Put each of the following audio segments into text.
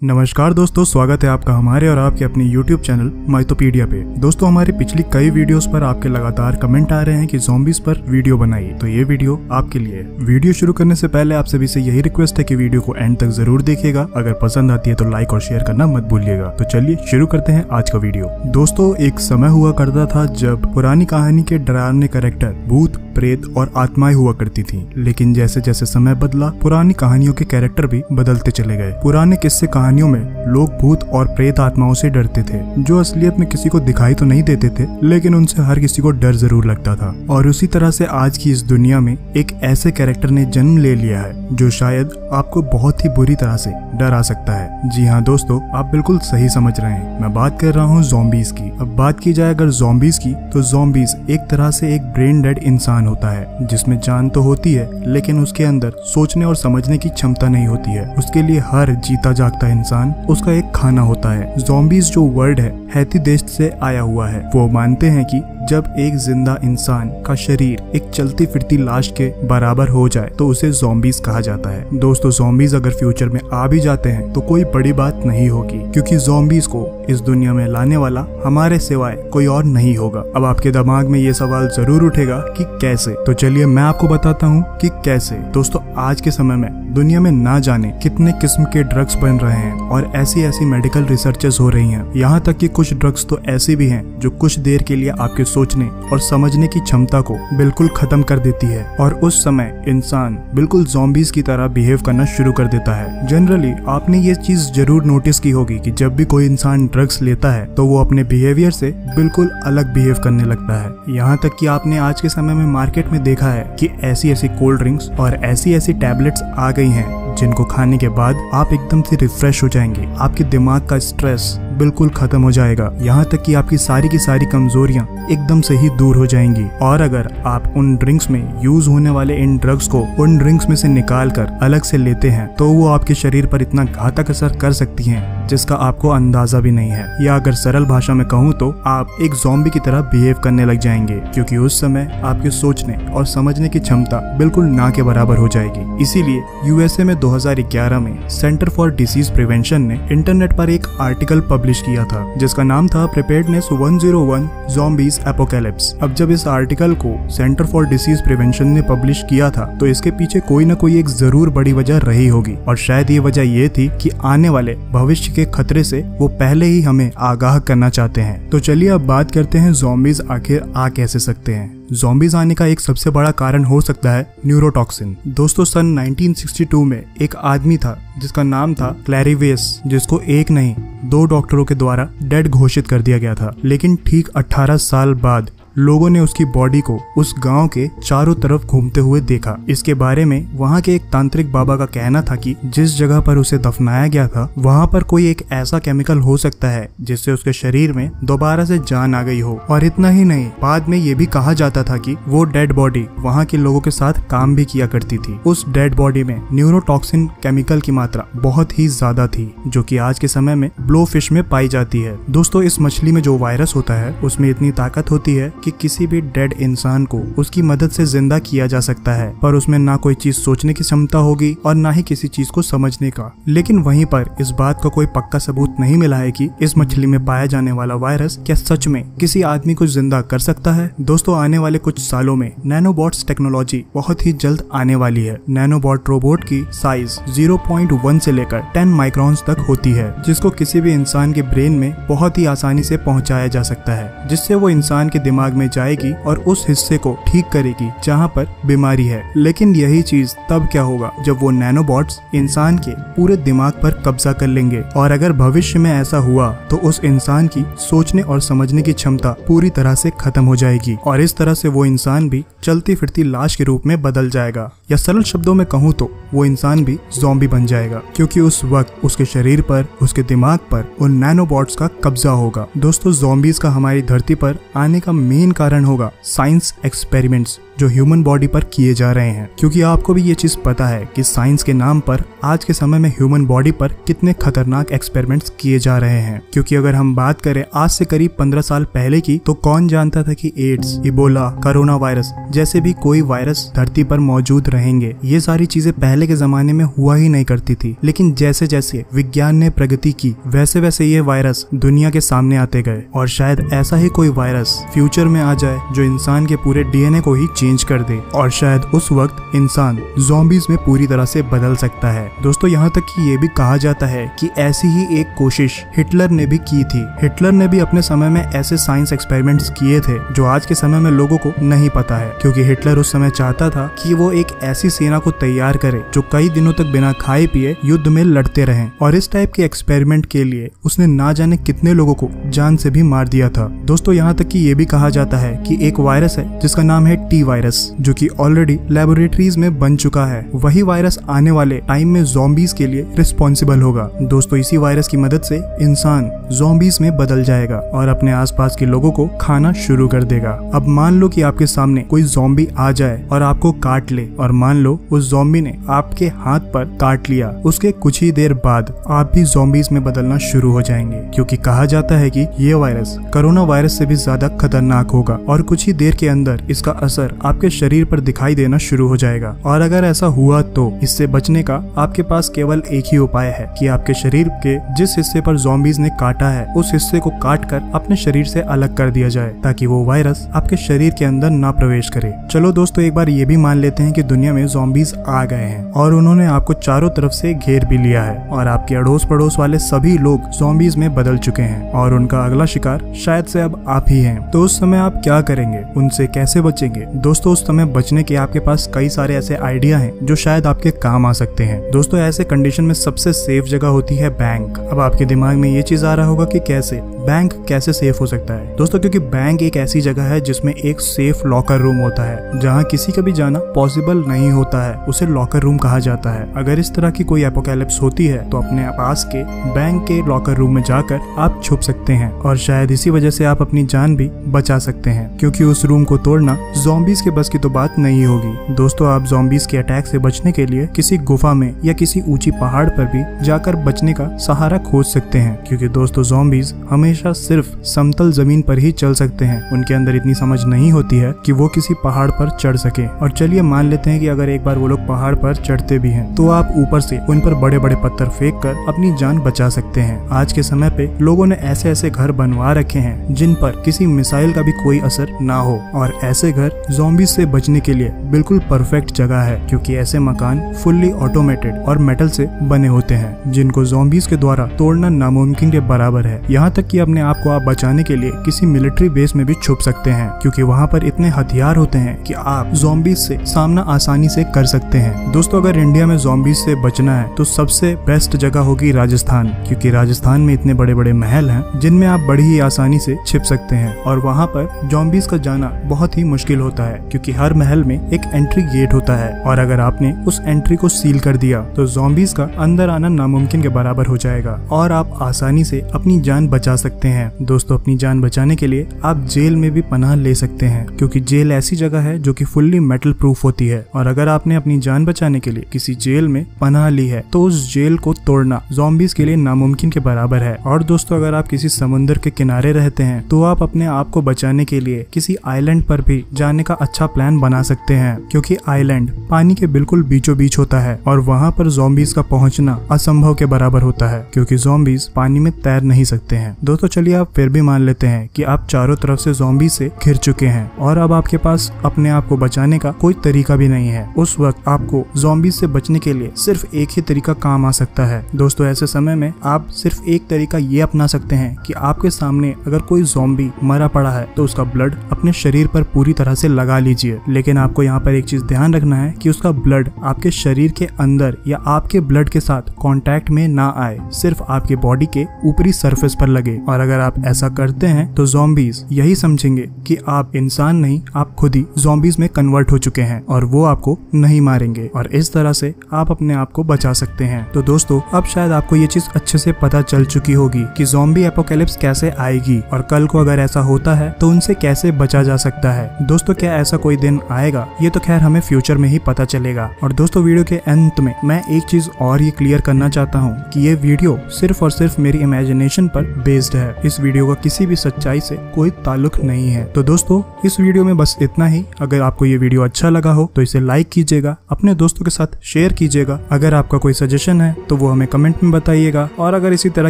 नमस्कार दोस्तों, स्वागत है आपका हमारे और आपके अपने YouTube चैनल माइथोपीडिया पे। दोस्तों, हमारे पिछली कई वीडियोस पर आपके लगातार कमेंट आ रहे हैं कि ज़ॉम्बीज़ पर वीडियो बनाइए, तो ये वीडियो आपके लिए। वीडियो शुरू करने से पहले आप सभी से यही रिक्वेस्ट है कि वीडियो को एंड तक जरूर देखिएगा। अगर पसंद आती है तो लाइक और शेयर करना मत भूलिएगा। तो चलिए शुरू करते हैं आज का वीडियो। दोस्तों, एक समय हुआ करता था जब पुरानी कहानी के डरावने कैरेक्टर भूत, प्रेत और आत्माएं हुआ करती थी। लेकिन जैसे जैसे समय बदला, पुरानी कहानियों के कैरेक्टर भी बदलते चले गए। पुराने किस्से कहानियों में लोग भूत और प्रेत आत्माओं से डरते थे, जो असलियत में किसी को दिखाई तो नहीं देते थे, लेकिन उनसे हर किसी को डर जरूर लगता था। और उसी तरह से आज की इस दुनिया में एक ऐसे कैरेक्टर ने जन्म ले लिया है जो शायद आपको बहुत ही बुरी तरह से डरा सकता है। जी हाँ दोस्तों, आप बिल्कुल सही समझ रहे हैं, मैं बात कर रहा हूँ ज़ॉम्बीज़ की। अब बात की जाए अगर ज़ॉम्बीज़ की, तो ज़ॉम्बीज़ एक तरह से एक ब्रेन डेड इंसान होता है जिसमें जान तो होती है, लेकिन उसके अंदर सोचने और समझने की क्षमता नहीं होती है। उसके लिए हर जीता जागता इंसान उसका एक खाना होता है। ज़ॉम्बीज़ जो वर्ड है हैती देश से आया हुआ है। वो मानते हैं कि जब एक जिंदा इंसान का शरीर एक चलती फिरती लाश के बराबर हो जाए तो उसे ज़ॉम्बीज़ कहा जाता है। दोस्तों, ज़ॉम्बीज़ अगर फ्यूचर में आ भी जाते हैं तो कोई बड़ी बात नहीं होगी, क्योंकि ज़ॉम्बीज़ को इस दुनिया में लाने वाला हमारे सिवाय कोई और नहीं होगा। अब आपके दिमाग में ये सवाल जरूर उठेगा कि कैसे, तो चलिए मैं आपको बताता हूँ कि कैसे। दोस्तों, आज के समय में दुनिया में ना जाने कितने किस्म के ड्रग्स बन रहे हैं और ऐसी मेडिकल रिसर्चेस हो रही हैं। यहाँ तक कि कुछ ड्रग्स तो ऐसे भी हैं जो कुछ देर के लिए आपके सोचने और समझने की क्षमता को बिल्कुल खत्म कर देती है, और उस समय इंसान बिल्कुल ज़ॉम्बीज़ की तरह बिहेव करना शुरू कर देता है। जनरली आपने ये चीज जरूर नोटिस की होगी कि जब भी कोई इंसान ड्रग्स लेता है तो वो अपने बिहेवियर से बिल्कुल अलग बिहेव करने लगता है। यहाँ तक कि आपने आज के समय में मार्केट में देखा है कि ऐसी कोल्ड ड्रिंक्स और ऐसी टैबलेट्स आ गई हैं जिनको खाने के बाद आप एकदम से रिफ्रेश हो जाएंगे। आपके दिमाग का स्ट्रेस बिल्कुल खत्म हो जाएगा, यहाँ तक कि आपकी सारी की सारी कमजोरियां एकदम से ही दूर हो जाएंगी। और अगर आप उन ड्रिंक्स में यूज होने वाले इन ड्रग्स को उन ड्रिंक्स में से निकाल कर अलग से लेते हैं तो वो आपके शरीर पर इतना घातक असर कर सकती हैं जिसका आपको अंदाजा भी नहीं है। या अगर सरल भाषा में कहूँ तो आप एक ज़ॉम्बी की तरह बिहेव करने लग जाएंगे, क्योंकि उस समय आपके सोचने और समझने की क्षमता बिल्कुल ना के बराबर हो जाएगी। इसीलिए यूएसए में 2011 में सेंटर फॉर डिसीज प्रिवेंशन ने इंटरनेट पर एक आर्टिकल पब्लिश किया था जिसका नाम था प्रिपेयर्डनेस 101 ज़ॉम्बीज़ एपोकैलिप्स। अब जब इस आर्टिकल को सेंटर फॉर डिसीज प्रिवेंशन ने पब्लिश किया था तो इसके पीछे कोई ना कोई एक जरूर बड़ी वजह रही होगी, और शायद ये वजह ये थी कि आने वाले भविष्य के खतरे से वो पहले ही हमें आगाह करना चाहते हैं। तो चलिए अब बात करते हैं ज़ॉम्बीज़ आखिर आ कैसे सकते हैं। ज़ॉम्बीज़ आने का एक सबसे बड़ा कारण हो सकता है न्यूरोटॉक्सिन। दोस्तों, सन 1962 में एक आदमी था जिसका नाम था क्लैरिवेस, जिसको एक नहीं 2 डॉक्टरों के द्वारा डेड घोषित कर दिया गया था। लेकिन ठीक 18 साल बाद लोगों ने उसकी बॉडी को उस गांव के चारों तरफ घूमते हुए देखा। इसके बारे में वहां के एक तांत्रिक बाबा का कहना था कि जिस जगह पर उसे दफनाया गया था वहां पर कोई एक ऐसा केमिकल हो सकता है जिससे उसके शरीर में दोबारा से जान आ गई हो। और इतना ही नहीं, बाद में ये भी कहा जाता था कि वो डेड बॉडी वहां के लोगों के साथ काम भी किया करती थी। उस डेड बॉडी में न्यूरोटॉक्सिन केमिकल की मात्रा बहुत ही ज्यादा थी, जो कि आज के समय में ब्लो फिश में पाई जाती है। दोस्तों, इस मछली में जो वायरस होता है उसमें इतनी ताकत होती है कि किसी भी डेड इंसान को उसकी मदद से जिंदा किया जा सकता है, पर उसमें ना कोई चीज सोचने की क्षमता होगी और ना ही किसी चीज को समझने का। लेकिन वहीं पर इस बात का कोई पक्का सबूत नहीं मिला है कि इस मछली में पाया जाने वाला वायरस क्या सच में किसी आदमी को जिंदा कर सकता है। दोस्तों, आने वाले कुछ सालों में नैनोबॉट्स टेक्नोलॉजी बहुत ही जल्द आने वाली है। नैनोबॉट रोबोट की साइज 0.1 से लेकर 10 माइक्रॉन्स तक होती है, जिसको किसी भी इंसान के ब्रेन में बहुत ही आसानी से पहुंचाया जा सकता है, जिससे वो इंसान के दिमाग में जाएगी और उस हिस्से को ठीक करेगी जहां पर बीमारी है। लेकिन यही चीज तब क्या होगा जब वो नैनोबॉट्स इंसान के पूरे दिमाग पर कब्जा कर लेंगे। और अगर भविष्य में ऐसा हुआ तो उस इंसान की सोचने और समझने की क्षमता पूरी तरह से खत्म हो जाएगी, और इस तरह से वो इंसान भी चलती फिरती लाश के रूप में बदल जाएगा। या सरल शब्दों में कहूँ तो वो इंसान भी ज़ॉम्बी बन जाएगा, क्योंकि उस वक्त उसके शरीर पर, उसके दिमाग पर उन नैनोबॉट्स का कब्जा होगा। दोस्तों, ज़ॉम्बीज़ का हमारी धरती पर आने का मेन मेन कारण होगा साइंस एक्सपेरिमेंट्स जो ह्यूमन बॉडी पर किए जा रहे हैं। क्योंकि आपको भी ये चीज पता है कि साइंस के नाम पर आज के समय में ह्यूमन बॉडी पर कितने खतरनाक एक्सपेरिमेंट्स किए जा रहे हैं। क्योंकि अगर हम बात करें आज से करीब 15 साल पहले की, तो कौन जानता था कि एड्स, इबोला, कोरोना वायरस जैसे भी कोई वायरस धरती पर मौजूद रहेंगे। ये सारी चीजें पहले के जमाने में हुआ ही नहीं करती थी। लेकिन जैसे जैसे विज्ञान ने प्रगति की, वैसे वैसे ये वायरस दुनिया के सामने आते गए। और शायद ऐसा ही कोई वायरस फ्यूचर में आ जाए जो इंसान के पूरे डीएनए को ही चेंज कर दे, और शायद उस वक्त इंसान ज़ॉम्बीज में पूरी तरह से बदल सकता है। दोस्तों, यहाँ तक कि ये भी कहा जाता है कि ऐसी ही एक कोशिश हिटलर ने भी की थी। हिटलर ने भी अपने समय में ऐसे साइंस एक्सपेरिमेंट्स किए थे जो आज के समय में लोगों को नहीं पता है। क्योंकि हिटलर उस समय चाहता था कि वो एक ऐसी सेना को तैयार करे जो कई दिनों तक बिना खाए पिए युद्ध में लड़ते रहें। और इस टाइप के एक्सपेरिमेंट के लिए उसने ना जाने कितने लोगों को जान से भी मार दिया था। दोस्तों, यहाँ तक कि ये भी कहा जाता है कि एक वायरस है जिसका नाम है टी वायरस, जो कि ऑलरेडी लेबोरेटरीज में बन चुका है। वही वायरस आने वाले टाइम में ज़ॉम्बीज के लिए रिस्पॉन्सिबल होगा। दोस्तों, इसी वायरस की मदद से इंसान ज़ॉम्बीज में बदल जाएगा और अपने आसपास के लोगों को खाना शुरू कर देगा। अब मान लो कि आपके सामने कोई ज़ॉम्बी आ जाए और आपको काट ले, और मान लो उस ज़ॉम्बी ने आपके हाथ पर काट लिया। उसके कुछ ही देर बाद आप भी ज़ॉम्बीज में बदलना शुरू हो जाएंगे। क्योंकि कहा जाता है कि ये वायरस कोरोना वायरस से भी ज्यादा खतरनाक होगा और कुछ ही देर के अंदर इसका असर आपके शरीर पर दिखाई देना शुरू हो जाएगा। और अगर ऐसा हुआ तो इससे बचने का आपके पास केवल एक ही उपाय है कि आपके शरीर के जिस हिस्से पर ज़ॉम्बीज ने काटा है उस हिस्से को काट कर अपने शरीर से अलग कर दिया जाए, ताकि वो वायरस आपके शरीर के अंदर ना प्रवेश करे। चलो दोस्तों, एक बार ये भी मान लेते हैं कि दुनिया में ज़ॉम्बीज आ गए हैं और उन्होंने आपको चारों तरफ से घेर भी लिया है और आपके अड़ोस पड़ोस वाले सभी लोग ज़ॉम्बीज में बदल चुके हैं और उनका अगला शिकार शायद से अब आप ही हैं। तो उस समय आप क्या करेंगे, उनसे कैसे बचेंगे? दोस्तों, उस समय बचने के आपके पास कई सारे ऐसे आइडिया हैं जो शायद आपके काम आ सकते हैं। दोस्तों, ऐसे कंडीशन में सबसे सेफ जगह होती है बैंक। अब आपके दिमाग में ये चीज आ रहा होगा कि कैसे बैंक कैसे सेफ हो सकता है। दोस्तों, क्योंकि बैंक एक ऐसी जगह है जिसमें एक सेफ लॉकर रूम होता है जहाँ किसी का भी जाना पॉसिबल नहीं होता है, उसे लॉकर रूम कहा जाता है। अगर इस तरह की कोई एपोकैलिप्स होती है तो अपने पास के बैंक के लॉकर रूम में जाकर आप छुप सकते हैं और शायद इसी वजह से आप अपनी जान भी बचा सकते हैं, क्योंकि उस रूम को तोड़ना ज़ॉम्बीज के बस की तो बात नहीं होगी। दोस्तों, आप ज़ॉम्बीज के अटैक से बचने के लिए किसी गुफा में या किसी ऊंची पहाड़ पर भी जाकर बचने का सहारा खोज सकते हैं, क्योंकि दोस्तों ज़ॉम्बीज हमेशा सिर्फ समतल जमीन पर ही चल सकते हैं। उनके अंदर इतनी समझ नहीं होती है कि वो किसी पहाड़ पर चढ़ सके। और चलिए मान लेते हैं कि अगर एक बार वो लोग पहाड़ पर चढ़ते भी हैं तो आप ऊपर से उन पर बड़े बड़े पत्थर फेंक कर अपनी जान बचा सकते हैं। आज के समय पे लोगों ने ऐसे ऐसे घर बनवा रखे हैं जिन पर किसी मिसाइल का भी कोई असर ना हो, और ऐसे घर ज़ॉम्बीज से बचने के लिए बिल्कुल परफेक्ट जगह है, क्योंकि ऐसे मकान फुल्ली ऑटोमेटेड और मेटल से बने होते हैं जिनको ज़ॉम्बीज के द्वारा तोड़ना नामुमकिन के बराबर है। यहाँ तक कि अपने आप को आप बचाने के लिए किसी मिलिट्री बेस में भी छुप सकते हैं, क्योंकि वहाँ पर इतने हथियार होते हैं कि आप ज़ॉम्बीज से सामना आसानी से कर सकते हैं। दोस्तों, अगर इंडिया में ज़ॉम्बीज से बचना है तो सबसे बेस्ट जगह होगी राजस्थान, क्योंकि राजस्थान में इतने बड़े बड़े महल हैं जिनमें आप बड़ी ही आसानी से छिप सकते हैं और वहाँ पर ज़ॉम्बीज का जाना बहुत ही मुश्किल होता है, क्योंकि हर महल में एक एंट्री गेट होता है और अगर आपने उस एंट्री को सील कर दिया तो ज़ॉम्बीज का अंदर आना नामुमकिन के बराबर हो जाएगा और आप आसानी से अपनी जान बचा सकते हैं। दोस्तों, अपनी जान बचाने के लिए आप जेल में भी पनाह ले सकते हैं, क्योंकि जेल ऐसी जगह है जो कि फुल्ली मेटल प्रूफ होती है और अगर आपने अपनी जान बचाने के लिए किसी जेल में पनाह ली है तो उस जेल को तोड़ना ज़ॉम्बीज के लिए नामुमकिन के बराबर है। और दोस्तों, अगर आप किसी समुद्र के किनारे रहते हैं तो आप अपने आप को बचाने के लिए किसी आइलैंड पर भी जाने का अच्छा प्लान बना सकते हैं, क्योंकि आइलैंड पानी के बिल्कुल बीचों बीच होता है और वहाँ पर ज़ॉम्बीज का पहुँचना असंभव के बराबर होता है, क्योंकि ज़ॉम्बीज पानी में तैर नहीं सकते हैं। दोस्तों, चलिए आप फिर भी मान लेते हैं कि आप चारों तरफ से ज़ॉम्बी से घिर चुके हैं और अब आपके पास अपने आप को बचाने का कोई तरीका भी नहीं है। उस वक्त आपको ज़ॉम्बी से बचने के लिए सिर्फ एक ही तरीका काम आ सकता है। दोस्तों, ऐसे समय में आप सिर्फ एक तरीका ये अपना सकते हैं कि आपके सामने अगर कोई ज़ॉम्बी मरा पड़ा है तो उसका ब्लड अपने शरीर पर पूरी तरह से लगा लीजिए। लेकिन आपको यहाँ पर एक चीज ध्यान रखना है कि उसका ब्लड आपके शरीर के अंदर या आपके ब्लड के साथ कांटेक्ट में ना आए, सिर्फ आपके बॉडी के ऊपरी सरफेस पर लगे और अगर आप ऐसा करते हैं तो ज़ॉम्बीज यही समझेंगे कि आप इंसान नहीं, आप खुद ही ज़ॉम्बीज में कन्वर्ट हो चुके हैं और वो आपको नहीं मारेंगे और इस तरह से आप अपने आप को बचा सकते हैं। तो दोस्तों अब शायद आपको ये चीज अच्छे से पता चल चुकी होगी कि ज़ॉम्बी एपोकैलिप्स कैसे आएगी और कल को अगर ऐसा होता है तो उनसे कैसे बचा जा सकता है। दोस्तों क्या ऐसा कोई दिन आएगा, ये तो खैर हमें फ्यूचर में ही पता चलेगा। और दोस्तों वीडियो के अंत में मैं एक चीज और ये क्लियर करना चाहता हूँ कि ये वीडियो सिर्फ और सिर्फ मेरी इमेजिनेशन पर बेस्ड है। इस वीडियो का किसी भी सच्चाई से कोई ताल्लुक नहीं है। तो दोस्तों इस वीडियो में बस इतना ही। अगर आपको ये वीडियो अच्छा लगा हो तो इसे लाइक कीजिएगा, अपने दोस्तों के साथ शेयर कीजिएगा। अगर आपका कोई सजेशन है तो वो हमें कमेंट में बताइएगा और अगर इसी तरह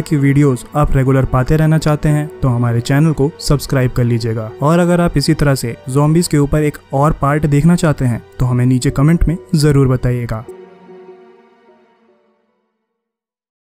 की वीडियोस आप रेगुलर पाते रहना चाहते हैं तो हमारे चैनल को सब्सक्राइब कर लीजिएगा। और अगर आप इसी तरह से ज़ॉम्बीज के ऊपर एक और पार्ट देखना चाहते हैं तो हमें नीचे कमेंट में जरूर बताइएगा।